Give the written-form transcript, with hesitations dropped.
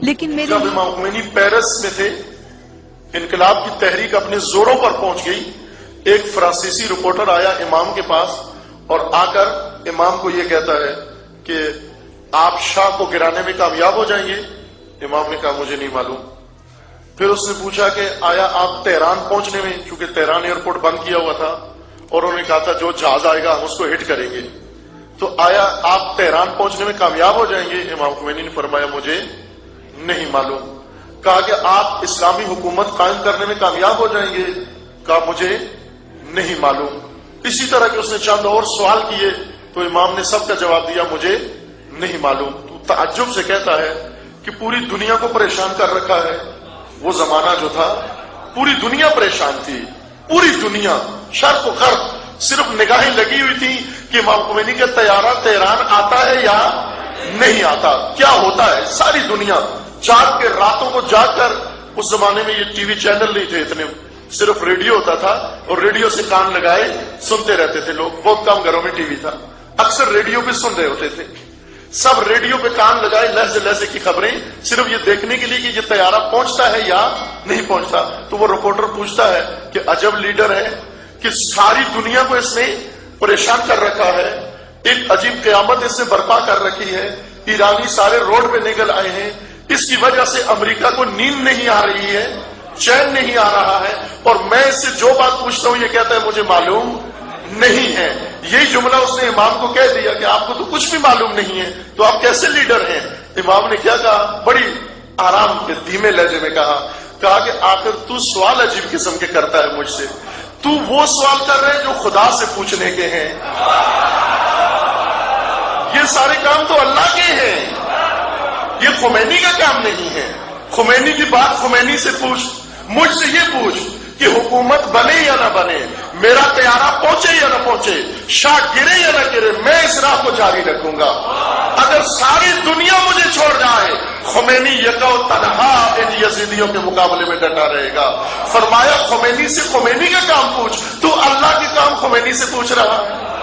لیکن میرے جب امام خمینی پیرس میں تھے، انقلاب کی تحریک اپنے زوروں پر پہنچ گئی، ایک فرانسیسی رپورٹر آیا امام کے پاس اور آ کر امام کو یہ کہتا ہے کہ آپ شاہ کو گرانے میں کامیاب ہو جائیں گے؟ امام نے کہا مجھے نہیں معلوم۔ پھر اس نے پوچھا کہ آیا آپ تہران پہنچنے میں، کیونکہ تہران ایئرپورٹ بند کیا ہوا تھا اور انہوں نے کہا تھا جو جہاز آئے گا ہم اس کو ہٹ کریں گے، تو آیا آپ تہران پہنچنے میں کامیاب ہو جائیں گے؟ امام خمینی نے فرمایا مجھے نہیں معلوم۔ کہا کہ آپ اسلامی حکومت قائم کرنے میں کامیاب ہو جائیں گے؟ کہا مجھے نہیں معلوم۔ اسی طرح کہ اس نے چند اور سوال کیے تو امام نے سب کا جواب دیا مجھے نہیں معلوم۔ تو تعجب سے کہتا ہے کہ پوری دنیا کو پریشان کر رکھا ہے۔ وہ زمانہ جو تھا پوری دنیا پریشان تھی، پوری دنیا شرق و غرب، صرف نگاہیں لگی ہوئی تھی کہ امام خمینی کا طیارہ تہران آتا ہے یا نہیں آتا، کیا ہوتا ہے۔ ساری دنیا جاگ کے راتوں کو جاگ کر، اس زمانے میں یہ ٹی وی چینل نہیں تھے اتنے، صرف ریڈیو ہوتا تھا اور ریڈیو سے کان لگائے سنتے رہتے تھے لوگ، بہت کم گھروں میں ٹی وی تھا، اکثر ریڈیو پہ سن رہے ہوتے تھے، سب ریڈیو پہ کان لگائے لہجے لہجے کی خبریں، صرف یہ دیکھنے کے لیے کہ یہ طیارہ پہنچتا ہے یا نہیں پہنچتا۔ تو وہ رپورٹر پوچھتا ہے کہ عجب لیڈر ہے کہ ساری دنیا کو اس نے پریشان کر رکھا ہے، ایک عجیب قیامت اس نے برپا کر رکھی ہے، ایرانی سارے روڈ پہ نکل آئے ہیں، اس کی وجہ سے امریکہ کو نیند نہیں آ رہی ہے، چین نہیں آ رہا ہے، اور میں اس سے جو بات پوچھتا ہوں یہ کہتا ہے مجھے معلوم نہیں ہے۔ یہی جملہ اس نے امام کو کہہ دیا کہ آپ کو تو کچھ بھی معلوم نہیں ہے، تو آپ کیسے لیڈر ہیں؟ امام نے کیا کہا؟ بڑی آرام کے دھیمے لہجے میں کہا کہ آخر تو سوال عجیب قسم کے کرتا ہے مجھ سے، تو وہ سوال کر رہے ہیں جو خدا سے پوچھنے کے ہیں، یہ سارے کام تو اللہ کے ہیں، یہ خمینی کا کام نہیں ہے۔ خمینی کی بات خمینی سے پوچھ، مجھ سے یہ پوچھ کہ حکومت بنے یا نہ بنے، میرا طیارہ پہنچے یا نہ پہنچے، شاہ گرے یا نہ گرے، میں اس راہ کو جاری رکھوں گا۔ اگر ساری دنیا مجھے چھوڑ جائے، خمینی یکا و تنہا ان یزیدیوں کے مقابلے میں ڈٹا رہے گا۔ فرمایا خمینی سے خمینی کا کام پوچھ، تو اللہ کے کام خمینی سے پوچھ رہا ہے۔